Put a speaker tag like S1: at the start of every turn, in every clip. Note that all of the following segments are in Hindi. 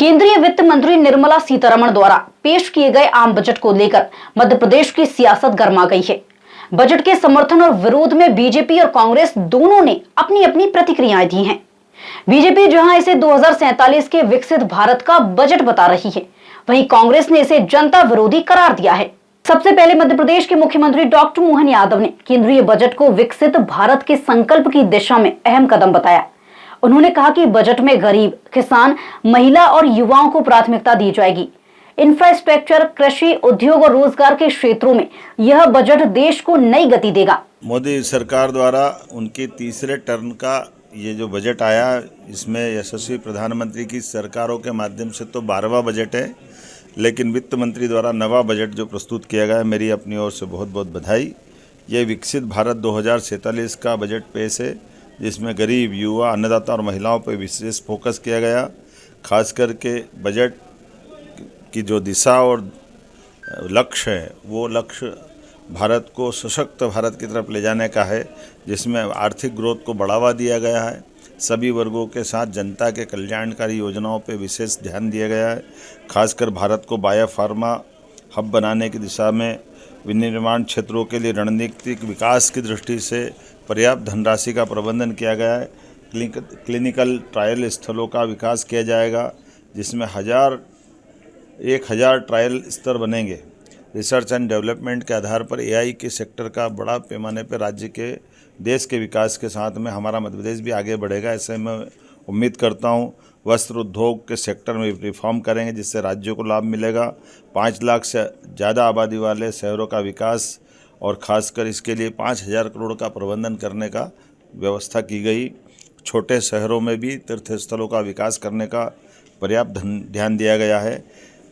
S1: केंद्रीय वित्त मंत्री निर्मला सीतारमण द्वारा पेश किए गए आम बजट को लेकर मध्य प्रदेश की सियासत गर्मा गई है। बजट के समर्थन और विरोध में बीजेपी और कांग्रेस दोनों ने अपनी अपनी प्रतिक्रियाएं दी हैं। बीजेपी जहां इसे 2047 के विकसित भारत का बजट बता रही है, वहीं कांग्रेस ने इसे जनता विरोधी करार दिया है। सबसे पहले मध्य प्रदेश के मुख्यमंत्री डॉक्टर मोहन यादव ने केंद्रीय बजट को विकसित भारत के संकल्प की दिशा में अहम कदम बताया। उन्होंने कहा कि बजट में गरीब, किसान, महिला और युवाओं को प्राथमिकता दी जाएगी। इंफ्रास्ट्रक्चर, कृषि, उद्योग और रोजगार के क्षेत्रों में यह बजट देश को नई गति देगा।
S2: मोदी सरकार द्वारा उनकी तीसरे टर्म का ये जो बजट आया, इसमें यशस्वी प्रधानमंत्री की सरकारों के माध्यम से तो 12वां बजट है, लेकिन वित्त मंत्री द्वारा नवा बजट जो प्रस्तुत किया गया है, मेरी अपनी ओर से बहुत बहुत बधाई। ये विकसित भारत 2047 का बजट पेश है, जिसमें गरीब, युवा, अन्नदाता और महिलाओं पर विशेष फोकस किया गया। खास करके बजट की जो दिशा और लक्ष्य है, वो लक्ष्य भारत को सशक्त भारत की तरफ ले जाने का है, जिसमें आर्थिक ग्रोथ को बढ़ावा दिया गया है। सभी वर्गों के साथ जनता के कल्याणकारी योजनाओं पर विशेष ध्यान दिया गया है। खासकर भारत को बायोफार्मा हब बनाने की दिशा में विनिर्माण क्षेत्रों के लिए रणनीतिक विकास की दृष्टि से पर्याप्त धनराशि का प्रबंधन किया गया है। क्लिनिकल ट्रायल स्थलों का विकास किया जाएगा, जिसमें 1000 ट्रायल स्तर बनेंगे। रिसर्च एंड डेवलपमेंट के आधार पर एआई के सेक्टर का बड़ा पैमाने पर राज्य के देश के विकास के साथ में हमारा मध्य प्रदेश भी आगे बढ़ेगा, ऐसे मैं उम्मीद करता हूँ। वस्त्र उद्योग के सेक्टर में रिफॉर्म करेंगे, जिससे राज्यों को लाभ मिलेगा। 5 लाख से ज़्यादा आबादी वाले शहरों का विकास और ख़ासकर इसके लिए 5000 करोड़ का प्रबंधन करने का व्यवस्था की गई। छोटे शहरों में भी तीर्थ स्थलों का विकास करने का पर्याप्त ध्यान दिया गया है।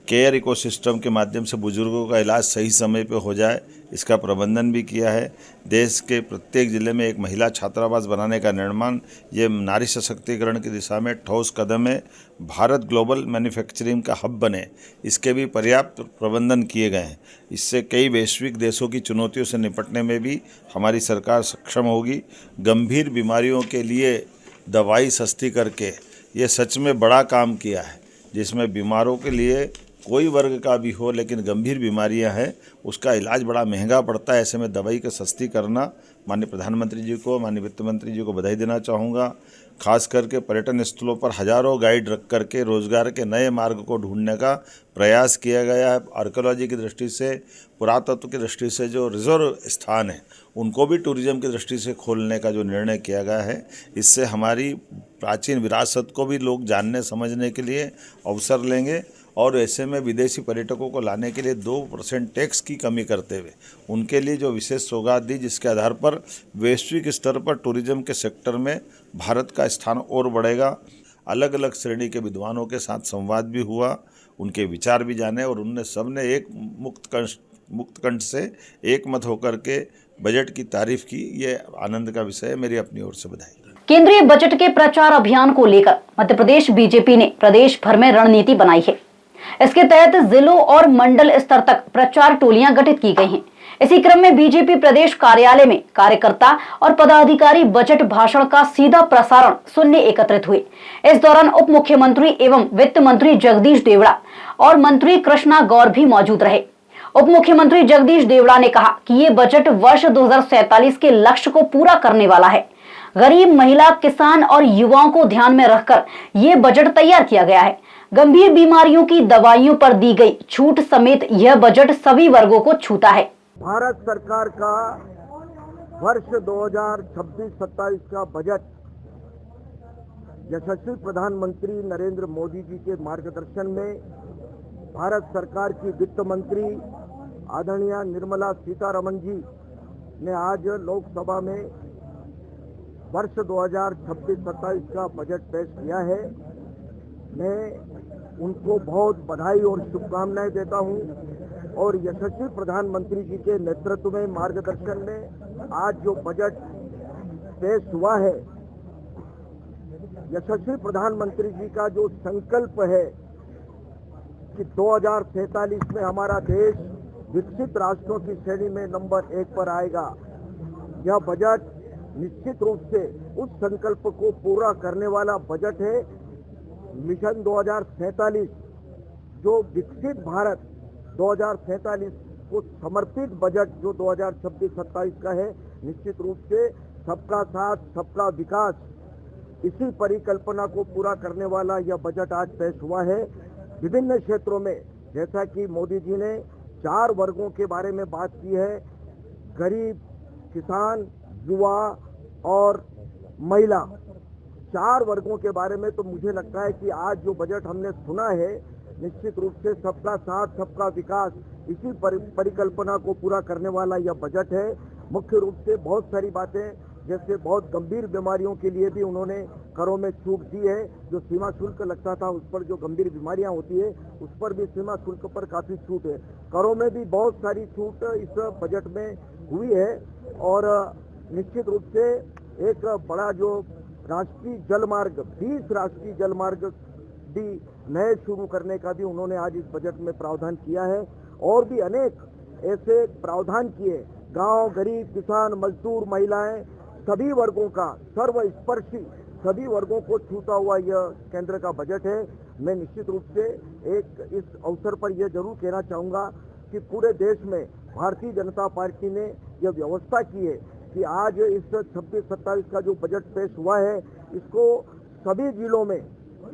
S2: केयर इकोसिस्टम के माध्यम से बुजुर्गों का इलाज सही समय पर हो जाए, इसका प्रबंधन भी किया है। देश के प्रत्येक जिले में एक महिला छात्रावास बनाने का निर्माण, ये नारी सशक्तिकरण की दिशा में ठोस कदम है। भारत ग्लोबल मैन्युफैक्चरिंग का हब बने, इसके भी पर्याप्त प्रबंधन किए गए हैं। इससे कई वैश्विक देशों की चुनौतियों से निपटने में भी हमारी सरकार सक्षम होगी। गंभीर बीमारियों के लिए दवाई सस्ती करके ये सच में बड़ा काम किया है, जिसमें बीमारों के लिए कोई वर्ग का भी हो, लेकिन गंभीर बीमारियां हैं, उसका इलाज बड़ा महंगा पड़ता है। ऐसे में दवाई का सस्ती करना, माननीय प्रधानमंत्री जी को, माननीय वित्त मंत्री जी को बधाई देना चाहूँगा। खास करके पर्यटन स्थलों पर हजारों गाइड रख करके रोजगार के नए मार्ग को ढूंढने का प्रयास किया गया है। आर्कियोलॉजी की दृष्टि से, पुरातत्व की दृष्टि से जो रिजर्व स्थान है, उनको भी टूरिज्म की दृष्टि से खोलने का जो निर्णय किया गया है, इससे हमारी प्राचीन विरासत को भी लोग जानने समझने के लिए अवसर लेंगे। और ऐसे में विदेशी पर्यटकों को लाने के लिए 2% टैक्स की कमी करते हुए उनके लिए जो विशेष सौगात दी, जिसके आधार पर वैश्विक स्तर पर टूरिज्म के सेक्टर में भारत का स्थान और बढ़ेगा। अलग अलग श्रेणी के विद्वानों के साथ संवाद भी हुआ, उनके विचार भी जाने, और उनने सबने एक मुक्त कंठ से एक मत होकर के बजट की तारीफ की। ये आनंद का विषय है। मेरी अपनी ओर से बधाई।
S1: केंद्रीय बजट के प्रचार अभियान को लेकर मध्य प्रदेश बीजेपी ने प्रदेश भर में रणनीति बनाई है। इसके तहत जिलों और मंडल स्तर तक प्रचार टोलियां गठित की गई हैं। इसी क्रम में बीजेपी प्रदेश कार्यालय में कार्यकर्ता और पदाधिकारी बजट भाषण का सीधा प्रसारण सुनने एकत्रित हुए। इस दौरान उप मुख्यमंत्री एवं वित्त मंत्री जगदीश देवड़ा और मंत्री कृष्णा गौर भी मौजूद रहे। उप मुख्यमंत्री जगदीश देवड़ा ने कहा कि ये बजट वर्ष 2047 के लक्ष्य को पूरा करने वाला है। गरीब, महिला, किसान और युवाओं को ध्यान में रखकर ये बजट तैयार किया गया है। गंभीर बीमारियों की दवाइयों पर दी गई छूट समेत यह बजट सभी वर्गों को छूता है।
S3: भारत सरकार का वर्ष 2026-27 का बजट यशस्वी प्रधानमंत्री नरेंद्र मोदी जी के मार्गदर्शन में भारत सरकार की वित्त मंत्री आदरणीय निर्मला सीतारमण जी ने आज लोकसभा में वर्ष 2026-27 का बजट पेश किया है। मैं उनको बहुत बधाई और शुभकामनाएं देता हूं। और यशस्वी प्रधानमंत्री जी के नेतृत्व में, मार्गदर्शन में आज जो बजट पेश हुआ है, यशस्वी प्रधानमंत्री जी का जो संकल्प है कि 2047 में हमारा देश विकसित राष्ट्रों की श्रेणी में नंबर 1 पर आएगा, यह बजट निश्चित रूप से उस संकल्प को पूरा करने वाला बजट है। मिशन 2047 जो विकसित भारत 2047 को समर्पित बजट जो 2026-27 का है, निश्चित रूप से सबका साथ सबका विकास इसी परिकल्पना को पूरा करने वाला यह बजट आज पेश हुआ है। विभिन्न क्षेत्रों में जैसा कि मोदी जी ने 4 वर्गों के बारे में बात की है, गरीब, किसान, युवा और महिला, 4 वर्गों के बारे में, तो मुझे लगता है कि आज जो बजट हमने सुना है, निश्चित रूप से सबका साथ सबका विकास इसी परिकल्पना को पूरा करने वाला यह बजट है। मुख्य रूप से बहुत सारी बातें, जैसे बहुत गंभीर बीमारियों के लिए भी उन्होंने करों में छूट दी है। जो सीमा शुल्क लगता था उस पर, जो गंभीर बीमारियां होती है उस पर भी सीमा शुल्क पर काफी छूट है। करों में भी बहुत सारी छूट इस बजट में हुई है। और निश्चित रूप से एक बड़ा जो राष्ट्रीय जलमार्ग, 20 राष्ट्रीय जलमार्ग भी नए शुरू करने का भी उन्होंने आज इस बजट में प्रावधान किया है। और भी अनेक ऐसे प्रावधान किए, गांव, गरीब, किसान, मजदूर, महिलाएं, सभी वर्गों का, सर्वस्पर्शी सभी वर्गों को छूता हुआ यह केंद्र का बजट है। मैं निश्चित रूप से इस अवसर पर यह जरूर कहना चाहूँगा कि पूरे देश में भारतीय जनता पार्टी ने यह व्यवस्था की है कि आज इस 26-27 का जो बजट पेश हुआ है, इसको सभी जिलों में,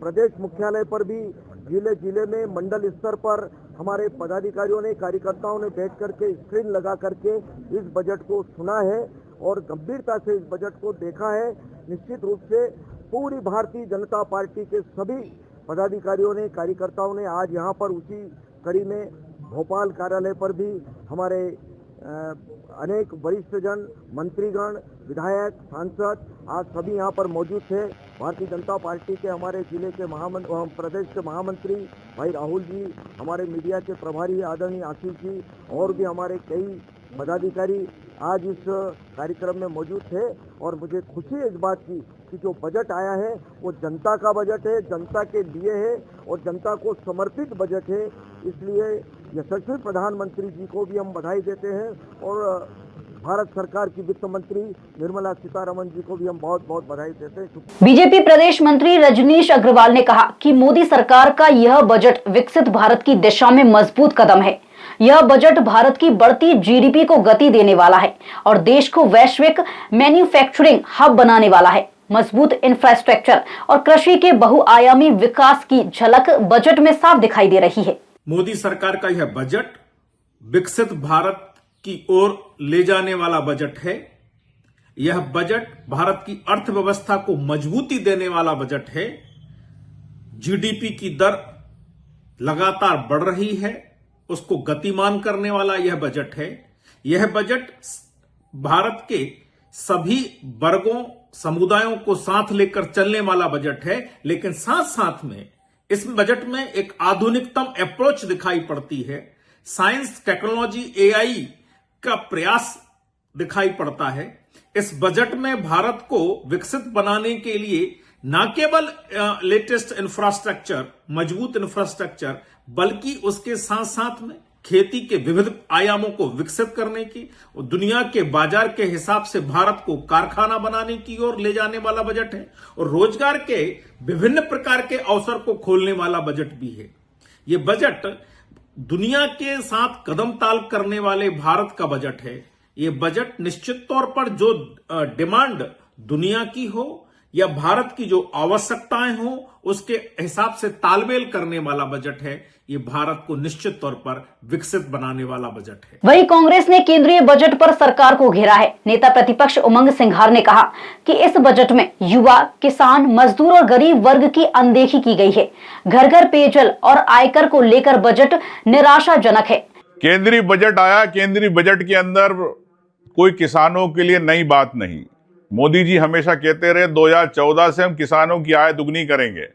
S3: प्रदेश मुख्यालय पर भी, जिले जिले में, मंडल स्तर पर हमारे पदाधिकारियों ने, कार्यकर्ताओं ने बैठ करके स्क्रीन लगा करके इस बजट को सुना है और गंभीरता से इस बजट को देखा है। निश्चित रूप से पूरी भारतीय जनता पार्टी के सभी पदाधिकारियों ने, कार्यकर्ताओं ने आज यहाँ पर उसी कड़ी में भोपाल कार्यालय पर भी हमारे अनेक वरिष्ठ जन, मंत्रीगण, विधायक, सांसद आज सभी यहाँ पर मौजूद थे। भारतीय जनता पार्टी के हमारे जिले के प्रदेश के महामंत्री भाई राहुल जी, हमारे मीडिया के प्रभारी आदरणीय आशीष जी और भी हमारे कई पदाधिकारी आज इस कार्यक्रम में मौजूद थे। और मुझे खुशी है इस बात की कि जो बजट आया है वो जनता का बजट है, जनता के लिए है और जनता को समर्पित बजट है। इसलिए यशस्वी प्रधानमंत्री जी को भी हम बधाई देते हैं और भारत सरकार की वित्त मंत्री निर्मला सीतारमण जी को भी हम बहुत बहुत बधाई देते हैं।
S1: बीजेपी प्रदेश मंत्री रजनीश अग्रवाल ने कहा कि मोदी सरकार का यह बजट विकसित भारत की दिशा में मजबूत कदम है। यह बजट भारत की बढ़ती जीडीपी को गति देने वाला है और देश को वैश्विक मैन्युफैक्चरिंग हब बनाने वाला है। मजबूत इंफ्रास्ट्रक्चर और कृषि के बहुआयामी विकास की झलक बजट में साफ दिखाई दे रही है।
S4: मोदी सरकार का यह बजट विकसित भारत की ओर ले जाने वाला बजट है। यह बजट भारत की अर्थव्यवस्था को मजबूती देने वाला बजट है। जीडीपी की दर लगातार बढ़ रही है, उसको गतिमान करने वाला यह बजट है। यह बजट भारत के सभी वर्गों, समुदायों को साथ लेकर चलने वाला बजट है, लेकिन साथ साथ में इस बजट में एक आधुनिकतम अप्रोच दिखाई पड़ती है। साइंस, टेक्नोलॉजी, एआई का प्रयास दिखाई पड़ता है। इस बजट में भारत को विकसित बनाने के लिए न केवल लेटेस्ट इंफ्रास्ट्रक्चर, मजबूत इंफ्रास्ट्रक्चर, बल्कि उसके साथ साथ में खेती के विविध आयामों को विकसित करने की और दुनिया के बाजार के हिसाब से भारत को कारखाना बनाने की ओर ले जाने वाला बजट है और रोजगार के विभिन्न प्रकार के अवसर को खोलने वाला बजट भी है। यह बजट दुनिया के साथ कदम ताल करने वाले भारत का बजट है। यह बजट निश्चित तौर पर जो डिमांड दुनिया की हो या भारत की जो आवश्यकताएं हो उसके हिसाब से तालमेल करने वाला बजट है। ये भारत को निश्चित तौर पर विकसित बनाने वाला बजट है।
S1: वहीं कांग्रेस ने केंद्रीय बजट पर सरकार को घेरा है। नेता प्रतिपक्ष उमंग सिंघार ने कहा कि इस बजट में युवा, किसान, मजदूर और गरीब वर्ग की अनदेखी की गई है। घर घर पेयजल और आयकर को लेकर बजट निराशाजनक है।
S5: केंद्रीय बजट आया, केंद्रीय बजट के अंदर कोई किसानों के लिए नई बात नहीं। मोदी जी हमेशा कहते रहे 2014 से हम किसानों की आय दुगनी करेंगे।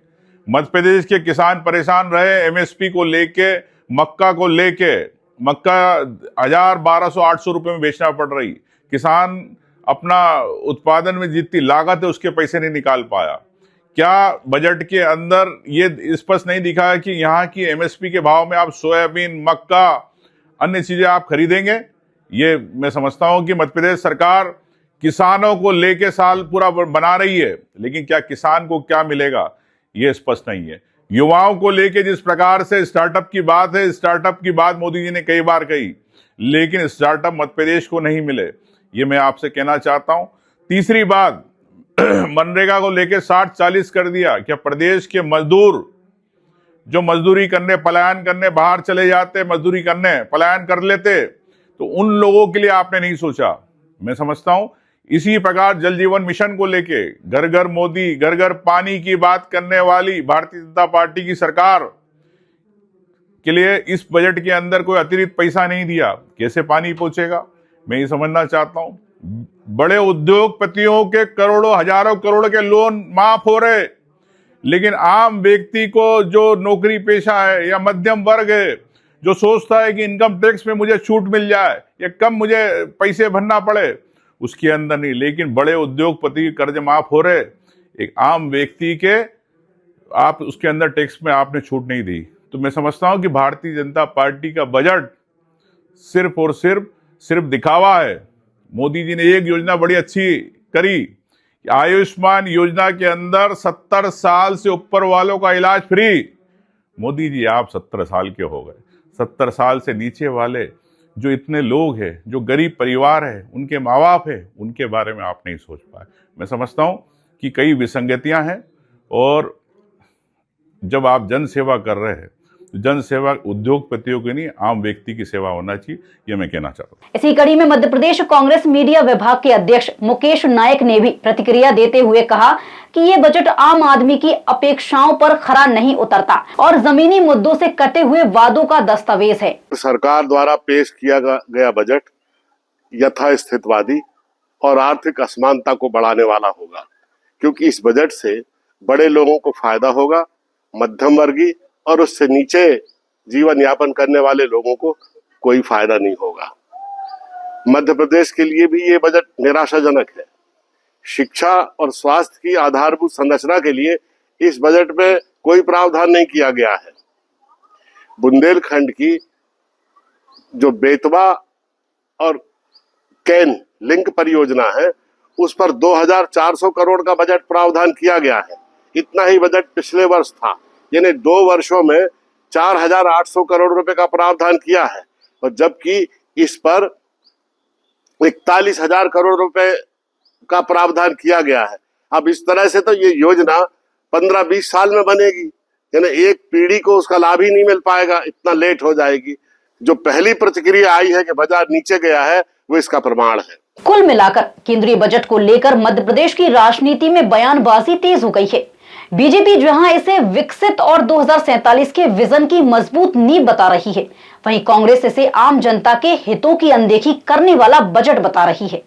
S5: मध्य प्रदेश के किसान परेशान रहे एमएसपी को लेके, मक्का को लेके। मक्का 1000, 1200, 800 रुपए में बेचना पड़ रही। किसान अपना उत्पादन में जितनी लागत है उसके पैसे नहीं निकाल पाया। क्या बजट के अंदर ये स्पष्ट नहीं दिखा है कि यहाँ की एमएसपी के भाव में आप सोयाबीन, मक्का, अन्य चीजें आप खरीदेंगे? ये मैं समझता हूं कि मध्य प्रदेश सरकार किसानों को लेके साल पूरा बना रही है, लेकिन क्या किसान को क्या मिलेगा? ये स्पष्ट नहीं है। युवाओं को लेके जिस प्रकार से स्टार्टअप की बात है, स्टार्टअप की बात मोदी जी ने कई बार कही, लेकिन स्टार्टअप मध्य प्रदेश को नहीं मिले, ये मैं आपसे कहना चाहता हूं। तीसरी बात, मनरेगा को लेके 60-40 कर दिया। क्या प्रदेश के मजदूर जो मजदूरी करने, पलायन करने बाहर चले जाते, मजदूरी करने पलायन कर लेते, तो उन लोगों के लिए आपने नहीं सोचा? मैं समझता हूं इसी प्रकार जल जीवन मिशन को लेके घर घर मोदी, घर घर पानी की बात करने वाली भारतीय जनता पार्टी की सरकार के लिए इस बजट के अंदर कोई अतिरिक्त पैसा नहीं दिया। कैसे पानी पहुंचेगा, मैं ये समझना चाहता हूं। बड़े उद्योगपतियों के करोड़ों, हजारों करोड़ के लोन माफ हो रहे, लेकिन आम व्यक्ति को जो नौकरी पेशा है या मध्यम वर्ग है, जो सोचता है कि इनकम टैक्स में मुझे छूट मिल जाए या कम मुझे पैसे भरना पड़े, उसके अंदर नहीं। लेकिन बड़े उद्योगपति के कर्ज माफ हो रहे, एक आम व्यक्ति के आप उसके अंदर टैक्स में आपने छूट नहीं दी। तो मैं समझता हूं कि भारतीय जनता पार्टी का बजट सिर्फ और सिर्फ दिखावा है। मोदी जी ने एक योजना बड़ी अच्छी करी, आयुष्मान योजना के अंदर 70 साल से ऊपर वालों का इलाज फ्री। मोदी जी आप 70 साल के हो गए, 70 साल से नीचे वाले जो इतने लोग हैं, जो गरीब परिवार है, उनके माँ बाप है, उनके बारे में आप नहीं सोच पाए। मैं समझता हूं कि कई विसंगतियां हैं, और जब आप जन सेवा कर रहे हैं, जन सेवा उद्योगपतियों की नहीं, आम व्यक्ति की सेवा होना चाहिए, ये मैं कहना चाहता हूँ।
S1: इसी कड़ी में मध्य प्रदेश कांग्रेस मीडिया विभाग के अध्यक्ष मुकेश नायक ने भी प्रतिक्रिया देते हुए कहा कि ये बजट आम आदमी की अपेक्षाओं पर खरा नहीं उतरता और जमीनी मुद्दों से कटे हुए वादों का दस्तावेज है।
S6: सरकार द्वारा पेश किया गया बजट यथास्थितवादी और आर्थिक असमानता को बढ़ाने वाला होगा, क्योंकि इस बजट से बड़े लोगों को फायदा होगा, मध्यम वर्गीय और उससे नीचे जीवन यापन करने वाले लोगों को कोई फायदा नहीं होगा। मध्य प्रदेश के लिए भी ये बजट निराशाजनक है। शिक्षा और स्वास्थ्य की आधारभूत संरचना के लिए इस बजट में कोई प्रावधान नहीं किया गया है। बुंदेलखंड की जो बेतवा और कैन लिंक परियोजना है, उस पर 2400 करोड़ का बजट प्रावधान किया गया है। इतना ही बजट पिछले वर्ष था, यानी 2 वर्षों में 4800 करोड़ रुपए का प्रावधान किया है, और जबकि इस पर 41,000 करोड़ रुपए का प्रावधान किया गया है। अब इस तरह से तो ये योजना 15-20 साल में बनेगी, यानी एक पीढ़ी को उसका लाभ ही नहीं मिल पाएगा, इतना लेट हो जाएगी। जो पहली प्रतिक्रिया आई है कि बाजार नीचे गया है, वो इसका प्रमाण है।
S1: कुल मिलाकर केंद्रीय बजट को लेकर मध्य प्रदेश की राजनीति में बयानबाजी तेज हो गई है। बीजेपी जहां इसे विकसित और 2047 के विजन की मजबूत नींव बता रही है, वहीं कांग्रेस इसे आम जनता के हितों की अनदेखी करने वाला बजट बता रही है।